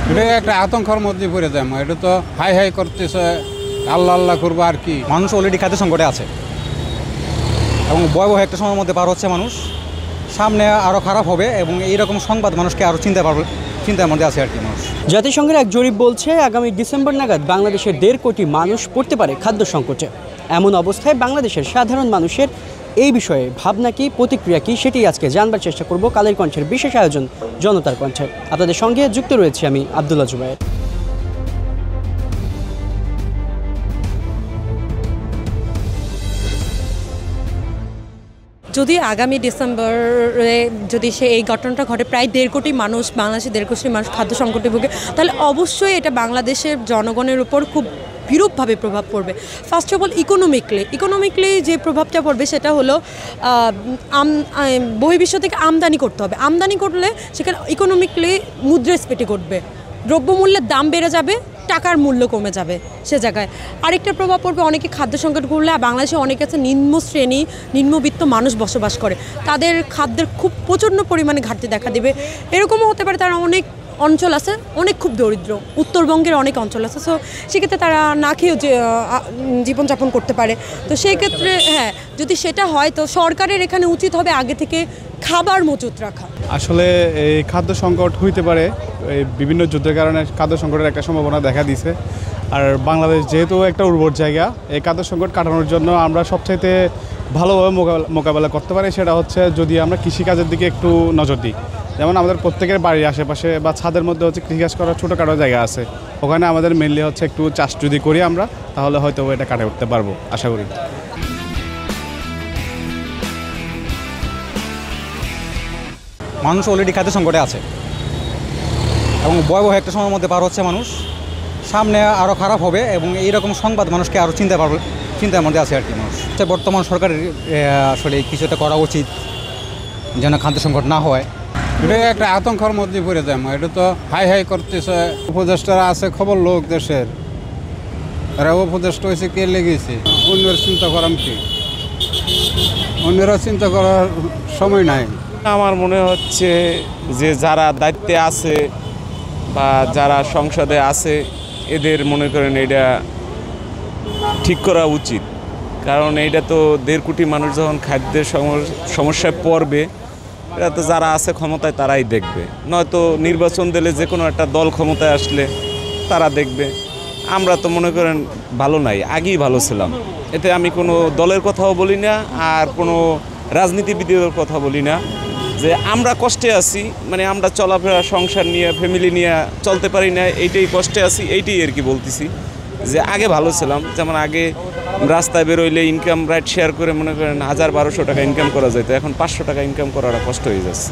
এটা একটা আতঙ্কের মধ্যে পড়ে যায়। এটা তো হাই হাই করতেছে, আল্লাহ আল্লাহ করবো আর কি। মানুষ অলরেডি খাদ্য সংকটে আছে এবং ভয়াবহ একটা সময়ের মধ্যে পার হচ্ছে মানুষ। সামনে আরও খারাপ হবে এবং এইরকম সংবাদ মানুষকে আরও চিন্তার মধ্যে আছে আর কি মানুষ। জাতিসংঘের এক জরিপ বলছে আগামী ডিসেম্বর নাগাদ বাংলাদেশের 1.5 কোটি মানুষ পড়তে পারে খাদ্য সংকটে। এমন অবস্থায় বাংলাদেশের সাধারণ মানুষের এই বিষয়ে ভাবনা কি, প্রতিক্রিয়া কি, সেটি আজকে জানবার চেষ্টা করব কালের কণ্ঠের বিশেষ আয়োজন জনতার কণ্ঠে। আপনাদের সঙ্গে যুক্ত রয়েছি আমি আব্দুল্লাহ জুবায়ের। যদি আগামী ডিসেম্বরে যদি এই ঘটনাটা ঘটে, প্রায় 1.5 কোটি মানুষ, বাংলাদেশের 1.5 কোটি মানুষ খাদ্য সংকটে ভোগে, তাহলে অবশ্যই এটা বাংলাদেশের জনগণের উপর খুব বিরূপভাবে প্রভাব পড়বে। ফার্স্ট অফ অল ইকোনমিকলি যে প্রভাবটা পড়বে সেটা হলো বহির্বিশ্ব থেকে আমদানি করতে হবে। আমদানি করলে সেখানে ইকোনমিকলি মুদ্রাস্ফীতি ঘটবে, দ্রব্যমূল্যের দাম বেড়ে যাবে, টাকার মূল্য কমে যাবে। সে জায়গায় আরেকটা প্রভাব পড়বে, অনেকে খাদ্য সংকট করলে বাংলাদেশে অনেক আছে নিম্ন শ্রেণী, নিম্নবিত্ত মানুষ বসবাস করে, তাদের খাদ্যের খুব প্রচণ্ড পরিমাণে ঘাটতি দেখা দেবে। এরকমও হতে পারে তারা অনেক অঞ্চল আছে অনেক খুব দরিদ্র, উত্তরবঙ্গের অনেক অঞ্চল আছে, সো সেক্ষেত্রে তারা না খেয়েও জীবনযাপন করতে পারে। তো সেই ক্ষেত্রে যদি সেটা হয় তো সরকারের এখানে উচিত হবে আগে থেকে খাবার মজুত রাখা। আসলে এই খাদ্য সংকট হইতে পারে, এই বিভিন্ন যুদ্ধের কারণে খাদ্য সংকটের একটা সম্ভাবনা দেখা দিছে। আর বাংলাদেশ যেহেতু একটা উর্বর জায়গা, এই খাদ্য সংকট কাটানোর জন্য আমরা সবচাইতে ভালোভাবে মোকাবেলা করতে পারি সেটা হচ্ছে যদি আমরা কৃষিকাজের দিকে একটু নজর দিই। যেমন আমাদের প্রত্যেকের বাড়ির আশেপাশে বা ছাদের মধ্যে হচ্ছে কৃষিকাজ করার ছোটোখাটো জায়গা আছে, ওখানে আমাদের মেনলি হচ্ছে একটু চাষ যদি করি আমরা, তাহলে হয়তো এটা কাটিয়ে উঠতে পারবো আশা করি। মানুষ অলরেডি খাদ্য সংকটে আছে এবং ভয়াবহ একটা সময়ের মধ্যে পার হচ্ছে মানুষ। সামনে আরও খারাপ হবে এবং এইরকম সংবাদ মানুষকে আরও চিন্তার মধ্যে আছে আর কি মানুষ। বর্তমান সরকারের আসলে কিছু একটা করা উচিত যেন খাদ্য সংকট না হয়। এটা একটা আতঙ্কের মধ্যে পড়ে যায়। এটা তো হাই হাই করতেছে। উপদেষ্টারা আছে খবর লোক দেশের, এরা উপদেষ্টা হয়েছে কে লেগেছে, অন্যের চিন্তা করাম কি, অন্যরা চিন্তা করার সময় নাই। আমার মনে হচ্ছে যে যারা দায়িত্বে আছে বা যারা সংসদে আছে এদের মনে করেন এটা ঠিক করা উচিত, কারণ এইটা তো 1.5 কোটি মানুষ যখন খাদ্যের সমস্যায় পড়বে, এটা তো যারা আছে ক্ষমতায় তারাই দেখবে, নয়তো নির্বাচন দিলে যে কোনো একটা দল ক্ষমতায় আসলে তারা দেখবে। আমরা তো মনে করেন ভালো নাই, আগেই ভালো ছিলাম, এতে আমি কোনো দলের কথাও বলি না আর কোনো রাজনীতিবিদের কথা বলি না যে আমরা কষ্টে আছি, মানে আমরা চলাফেরা সংসার নিয়ে ফ্যামিলি নিয়ে চলতে পারি না, এইটাই কষ্টে আছি, এইটাই আর কি বলতেছি। যে আগে ভালো ছিলাম, যেমন আগে রাস্তায় বেরোইলে ইনকাম রাইট শেয়ার করে মনে করেন 1000-1200 টাকা ইনকাম করা যেত, এখন 500 টাকা ইনকাম করাটা কষ্ট হয়ে যাচ্ছে।